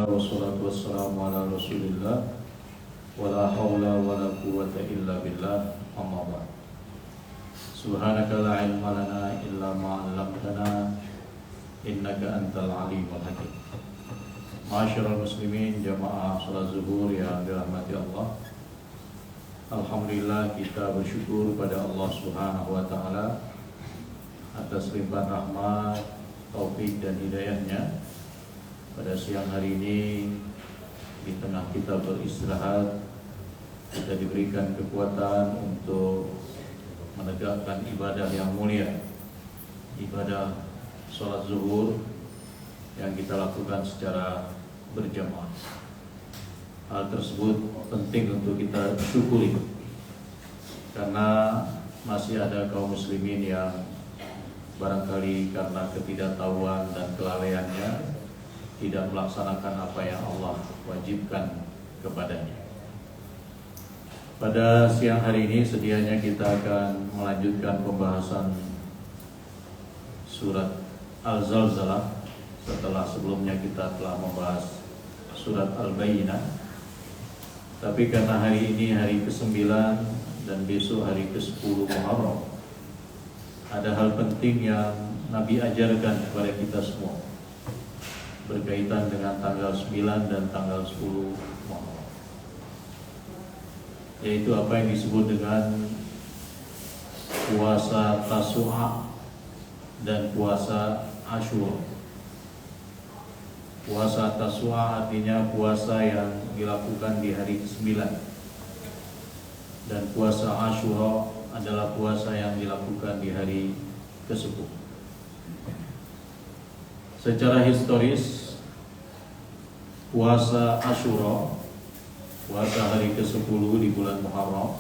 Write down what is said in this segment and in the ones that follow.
Alhamdulillah wassalatu wassalamu ala Rasulillah wala haula wala quwwata illa billah amma ba'd. Subhanaka la ilma lana illa ma 'allamtana innaka antal alimul hakim. Ma'asyiral muslimin jamaah salat zuhur yang dirahmati Allah. Alhamdulillah kita bersyukur pada Allah Subhanahu wa taala atas limpahan rahmat, taufik dan hidayahnya. Pada siang hari ini di tengah kita beristirahat, kita diberikan kekuatan untuk menegakkan ibadah yang mulia, ibadah sholat zuhur yang kita lakukan secara berjamaah. Hal tersebut penting untuk kita syukuri, karena masih ada kaum muslimin yang barangkali karena ketidaktahuan dan kelalaiannya tidak melaksanakan apa yang Allah wajibkan kepadanya. Pada siang hari ini sedianya kita akan melanjutkan pembahasan surat Al-Zalzalah setelah sebelumnya kita telah membahas surat Al-Bayyinah. Tapi karena hari ini hari ke-9 dan besok hari ke-10 Muharram, ada hal penting yang Nabi ajarkan kepada kita semua berkaitan dengan tanggal 9 dan tanggal 10 Muharram, yaitu apa yang disebut dengan puasa Tasu'a dan puasa Asyura. Puasa Tasu'a artinya puasa yang dilakukan di hari ke-9, dan puasa Asyura adalah puasa yang dilakukan di hari ke-10. Secara historis, puasa Asyura, puasa hari ke-10 di bulan Muharram,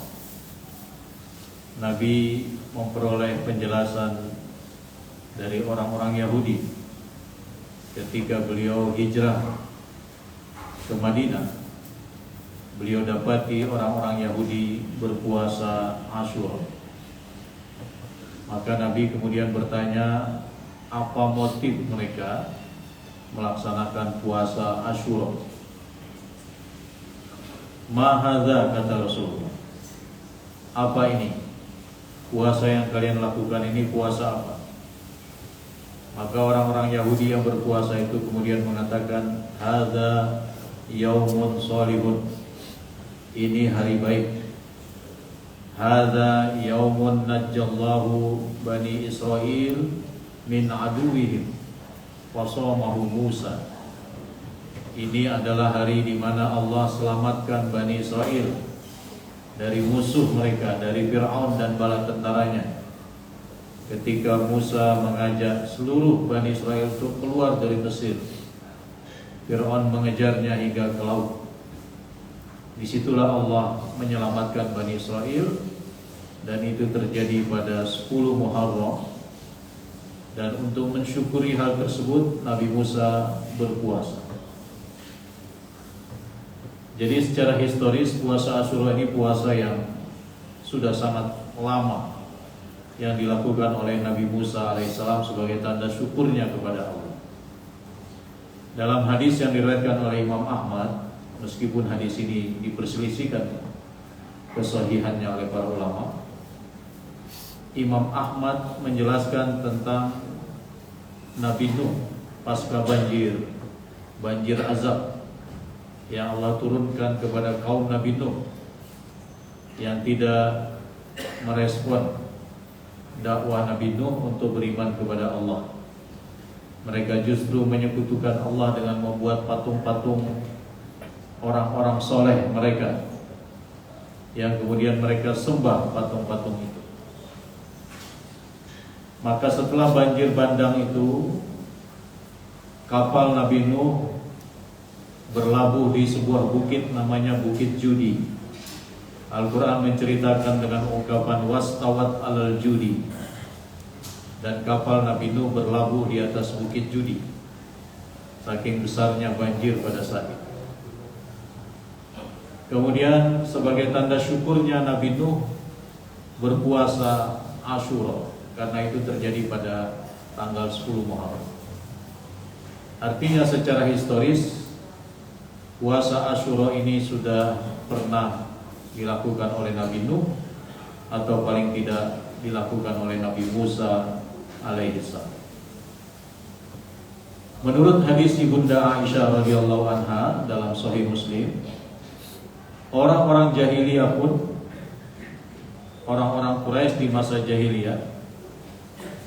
Nabi memperoleh penjelasan dari orang-orang Yahudi ketika beliau hijrah ke Madinah. Beliau dapati orang-orang Yahudi berpuasa Asyura. Maka Nabi kemudian bertanya, apa motif mereka melaksanakan puasa Asyura? Ma hadza, kata Rasulullah. Apa ini? Puasa yang kalian lakukan ini puasa apa? Maka orang-orang Yahudi yang berpuasa itu kemudian mengatakan, hadza yaumun sholihun. Ini hari baik. Hadza yaumun najjallahu bani Israil min aduwihim wasamahu Musa. Ini adalah hari di mana Allah selamatkan Bani Israel dari musuh mereka, dari Fir'aun dan bala tentaranya, ketika Musa mengajak seluruh Bani Israel untuk keluar dari Mesir. Fir'aun mengejarnya hingga ke laut. Disitulah Allah menyelamatkan Bani Israel, dan itu terjadi pada 10 Muharram. Dan untuk mensyukuri hal tersebut, Nabi Musa berpuasa. Jadi secara historis, puasa Asyura ini puasa yang sudah sangat lama yang dilakukan oleh Nabi Musa alaihissalam sebagai tanda syukurnya kepada Allah. Dalam hadis yang diriwayatkan oleh Imam Ahmad, meskipun hadis ini diperselisihkan kesahihannya oleh para ulama, Imam Ahmad menjelaskan tentang Nabi Nuh pasca banjir azab yang Allah turunkan kepada kaum Nabi Nuh yang tidak merespon dakwah Nabi Nuh untuk beriman kepada Allah. Mereka justru menyekutukan Allah dengan membuat patung-patung orang-orang soleh mereka, yang kemudian mereka sembah patung-patung itu. Maka setelah banjir bandang itu, kapal Nabi Nuh berlabuh di sebuah bukit namanya Bukit Judi. Al-Quran menceritakan dengan ungkapan wastawat alal judi, dan kapal Nabi Nuh berlabuh di atas Bukit Judi, saking besarnya banjir pada saat itu. Kemudian sebagai tanda syukurnya Nabi Nuh berpuasa Asyura, karena itu terjadi pada tanggal 10 Muharram. Artinya secara historis puasa Asyura ini sudah pernah dilakukan oleh Nabi Nuh atau paling tidak dilakukan oleh Nabi Musa alaihissalam. Menurut hadis Ibunda Aisyah radhiyallahu anha dalam Sahih Muslim, orang-orang jahiliyah pun, orang-orang Quraisy di masa jahiliyah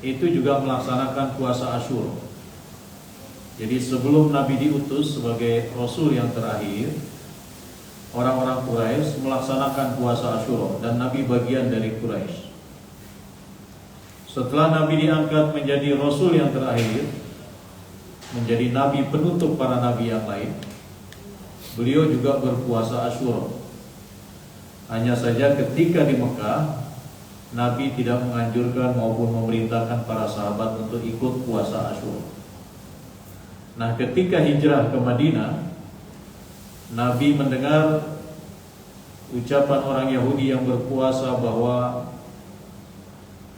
itu juga melaksanakan puasa Asyura. Jadi sebelum Nabi diutus sebagai Rasul yang terakhir, orang-orang Quraisy melaksanakan puasa Asyura dan Nabi bagian dari Quraisy. Setelah Nabi diangkat menjadi Rasul yang terakhir, menjadi Nabi penutup para Nabi yang lain, beliau juga berpuasa Asyura. Hanya saja ketika di Mekah, Nabi tidak menganjurkan maupun memerintahkan para sahabat untuk ikut puasa Asyura. Nah, ketika hijrah ke Madinah, Nabi mendengar ucapan orang Yahudi yang berpuasa bahwa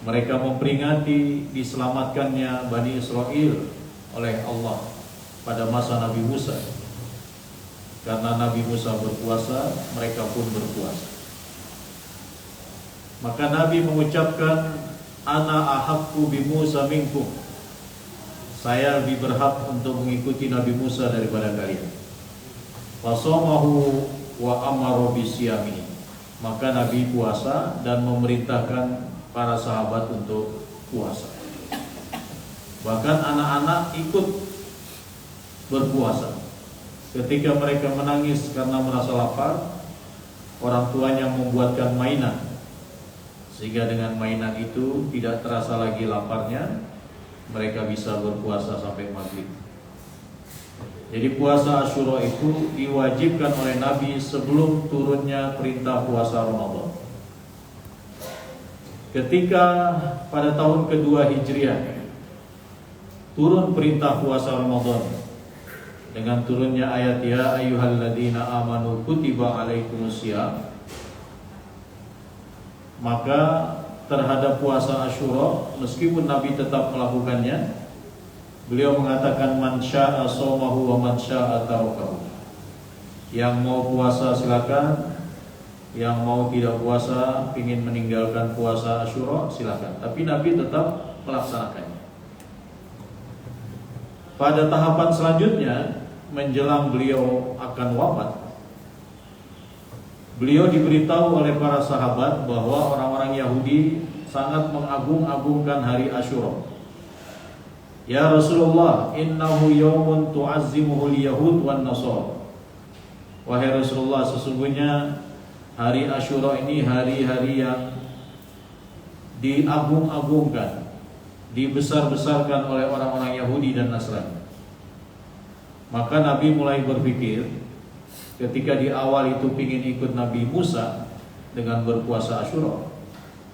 mereka memperingati diselamatkannya Bani Israel oleh Allah pada masa Nabi Musa. Karena Nabi Musa berpuasa, mereka pun berpuasa. Maka Nabi mengucapkan, ana ahaqqu bi Musa minkum. Saya lebih berhak untuk mengikuti Nabi Musa daripada kalian. Fasamahu wa amara bisyami. Maka Nabi puasa dan memerintahkan para sahabat untuk puasa. Bahkan anak-anak ikut berpuasa. Ketika mereka menangis karena merasa lapar, orang tuanya membuatkan mainan, sehingga dengan mainan itu tidak terasa lagi laparnya. Mereka bisa berpuasa sampai maghrib. Jadi puasa Asyura itu diwajibkan oleh Nabi sebelum turunnya perintah puasa Ramadan. Ketika pada tahun kedua Hijriah turun perintah puasa Ramadan dengan turunnya ayat ya ayyuhalladzina amanu kutiba alaikumusiyam, maka terhadap puasa Asyura, meskipun Nabi tetap melakukannya, beliau mengatakan man syaa shaumahu wa man syaa tarakahu. Yang mau puasa silakan, yang mau tidak puasa, ingin meninggalkan puasa Asyura silakan. Tapi Nabi tetap melaksanakannya. Pada tahapan selanjutnya, menjelang beliau akan wafat, beliau diberitahu oleh para sahabat bahwa orang-orang Yahudi sangat mengagung-agungkan hari Asyura. Ya Rasulullah, innahu yawmun tu'azzimuhul yahud wan nasara. Wahai Rasulullah, sesungguhnya hari Asyura ini hari-hari yang diagung-agungkan, dibesar-besarkan oleh orang-orang Yahudi dan Nasrani. Maka Nabi mulai berpikir, ketika di awal itu ingin ikut Nabi Musa dengan berpuasa Asyura,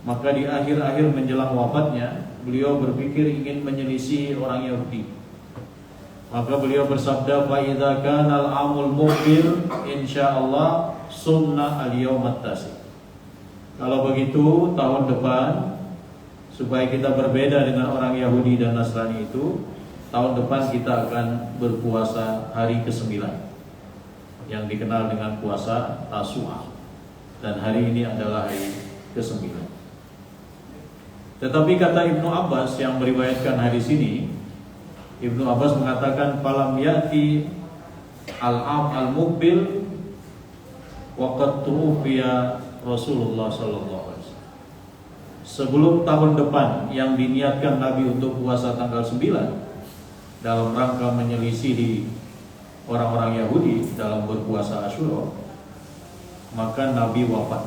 maka di akhir-akhir menjelang wafatnya beliau berpikir ingin menyelisih orang Yahudi. Maka beliau bersabda, fa idza kana al-amul muqbil insyaallah sunnah al-yawmat tasi. Kalau begitu tahun depan, supaya kita berbeda dengan orang Yahudi dan Nasrani itu, tahun depan kita akan berpuasa hari ke-9 yang dikenal dengan puasa Tasu'a, dan hari ini adalah hari ke-9. Tetapi kata Ibnu Abbas yang meriwayatkan hadis ini, Ibnu Abbas mengatakan falam yati al-am al-muqbil waqad tuwfiya Rasulullah sallallahu alaihi wasallam. Sebelum tahun depan yang diniatkan Nabi untuk puasa tanggal 9 dalam rangka menyelisihi orang-orang Yahudi dalam berpuasa Asyura, maka Nabi wafat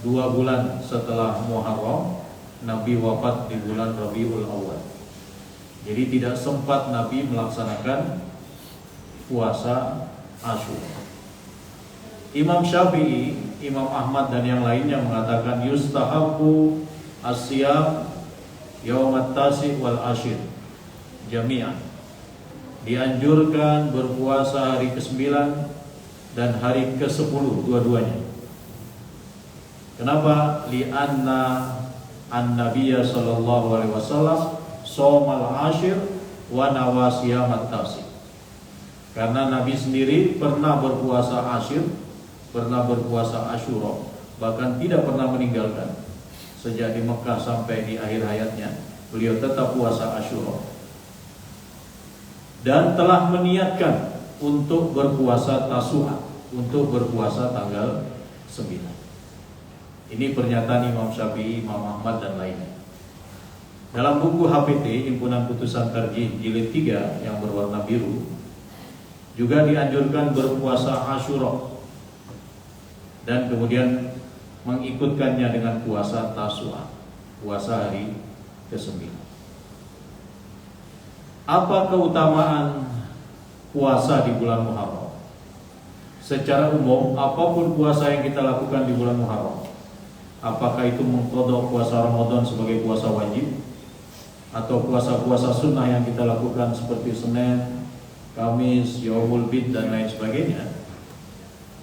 2 bulan setelah Muharram. Nabi wafat di bulan Rabiul Awal. Jadi tidak sempat Nabi melaksanakan puasa Asyura. Imam Syafi'i, Imam Ahmad dan yang lainnya mengatakan yustahabu as-siyam yaumat tasi wal ashir jami'an. Dianjurkan berpuasa hari ke-9 dan hari ke-10 dua-duanya. Kenapa? Li'anna an-nabiyya sallallahu alaihi wasallam shaumal ashir wa nawa siyamat tasi. Karena Nabi sendiri pernah berpuasa Ashir, pernah berpuasa Asyura, bahkan tidak pernah meninggalkan. Sejak di Mekah sampai di akhir hayatnya, beliau tetap puasa Asyura. Dan telah meniatkan untuk berpuasa Tasu'a, untuk berpuasa tanggal 9. Ini pernyataan Imam Syafi'i, Imam Ahmad dan lainnya. Dalam buku HPT, Himpunan Putusan Tarjih jilid 3 yang berwarna biru, juga dianjurkan berpuasa Asyura dan kemudian mengikutkannya dengan puasa Tasu'a, puasa hari ke-9. Apa keutamaan puasa di bulan Muharram? Secara umum, apapun puasa yang kita lakukan di bulan Muharram, apakah itu mengqadha puasa Ramadan sebagai puasa wajib, atau puasa-puasa sunnah yang kita lakukan seperti Senin, Kamis, Yaumul Bid dan lain sebagainya,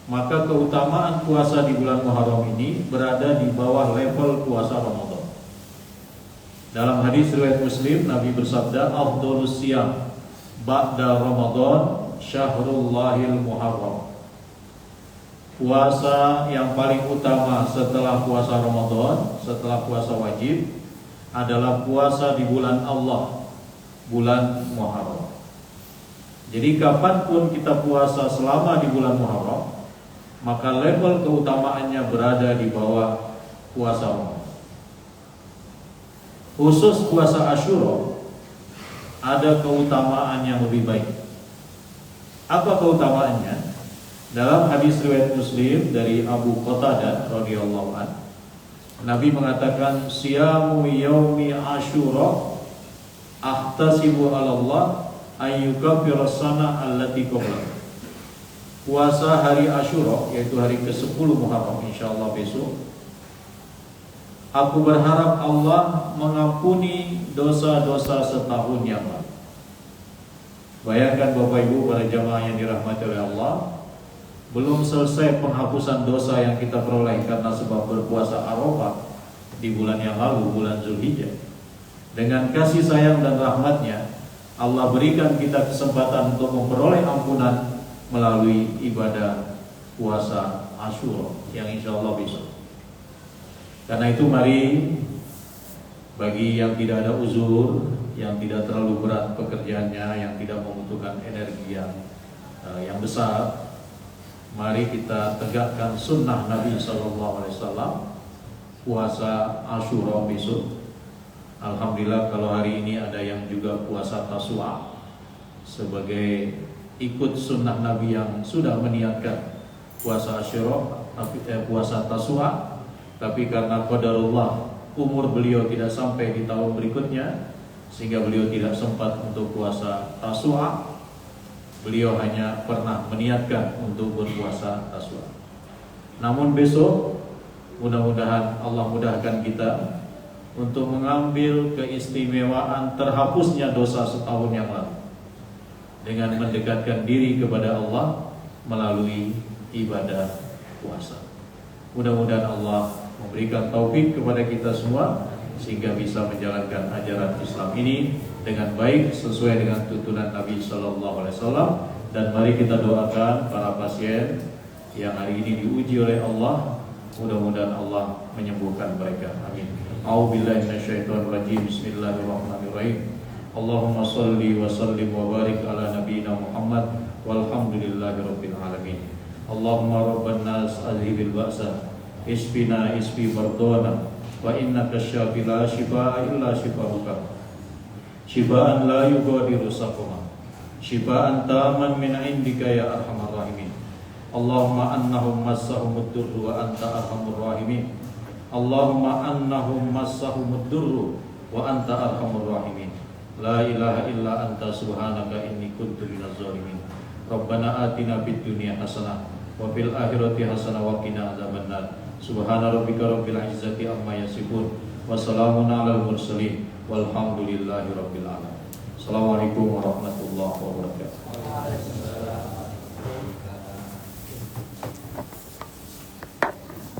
maka keutamaan puasa di bulan Muharram ini berada di bawah level puasa Ramadan. Dalam hadis riwayat Muslim, Nabi bersabda, "Afdhalus siyam ba'da Ramadan syahrullahil Muharram." Puasa yang paling utama setelah puasa Ramadan, setelah puasa wajib, adalah puasa di bulan Allah, bulan Muharram. Jadi kapanpun kita puasa selama di bulan Muharram, maka level keutamaannya berada di bawah puasa Ramadan. Khusus puasa Asyura ada keutamaan yang lebih baik. Apa keutamaannya? Dalam hadis riwayat Muslim dari Abu Qatadah radhiyallahu anhu, Nabi mengatakan, "Siyamu yaumi Asyura ahtasibu 'ala Allah ayyukaffira sana allati qabla." Puasa hari Asyura, yaitu hari ke-10 Muharram, insyaallah besok, aku berharap Allah mengampuni dosa-dosa setahun yang lalu. Bayangkan Bapak Ibu, para jamaah yang dirahmati oleh Allah, belum selesai penghapusan dosa yang kita peroleh karena sebab berpuasa Arafah di bulan yang lalu, bulan Zulhijjah. Dengan kasih sayang dan rahmatnya, Allah berikan kita kesempatan untuk memperoleh ampunan melalui ibadah puasa Asyura yang insya Allah besok. Karena itu mari, bagi yang tidak ada uzur, yang tidak terlalu berat pekerjaannya, yang tidak membutuhkan energi yang besar, mari kita tegakkan sunnah Nabi SAW, puasa Asyura besok. Alhamdulillah kalau hari ini ada yang juga puasa Tasu'a, sebagai ikut sunnah Nabi yang sudah meniatkan puasa Asyura, puasa Tasu'a. Tapi karena qadarullah umur beliau tidak sampai di tahun berikutnya, sehingga beliau tidak sempat untuk puasa Tasu'a. Beliau hanya pernah meniatkan untuk berpuasa Tasu'a. Namun besok mudah-mudahan Allah mudahkan kita untuk mengambil keistimewaan terhapusnya dosa setahun yang lalu dengan mendekatkan diri kepada Allah melalui ibadah puasa. Mudah-mudahan Allah memberikan taufik kepada kita semua sehingga bisa menjalankan ajaran Islam ini dengan baik sesuai dengan tuntunan Nabi Sallallahu Alaihi Wasallam. Dan mari kita doakan para pasien yang hari ini diuji oleh Allah, mudah-mudahan Allah menyembuhkan mereka. Amin. A'udzubillahi minasyaitonirrajim. Bismillahirrahmanirrahim. Allahumma shalli wa sallim wa barik ala nabiyyina Muhammad walhamdulillahirabbil alamin. Allahumma rabban nas azhibil ba'sa isfina isfi mardana wa innaka syafi la shifaa illa shifauka shifaan la yughadiru saqama shifaan taman min indika ya arhamar rahimin. Allahumma annahum massahumud durru wa anta arhamur rahimin. Allahumma annahum massahumud durru wa anta arhamur rahimin. La ilaha illa anta subhanaka inni kuntu minaz zalimin. Rabbana atina fid dunya hasanah wa fil akhirati hasanah wa qina adzabannar. Subhana rabbika rabbil izzati amma yasifun wa salamun alal mursalin walhamdulillahi rabbil alamin. Assalamualaikum warahmatullahi wabarakatuh.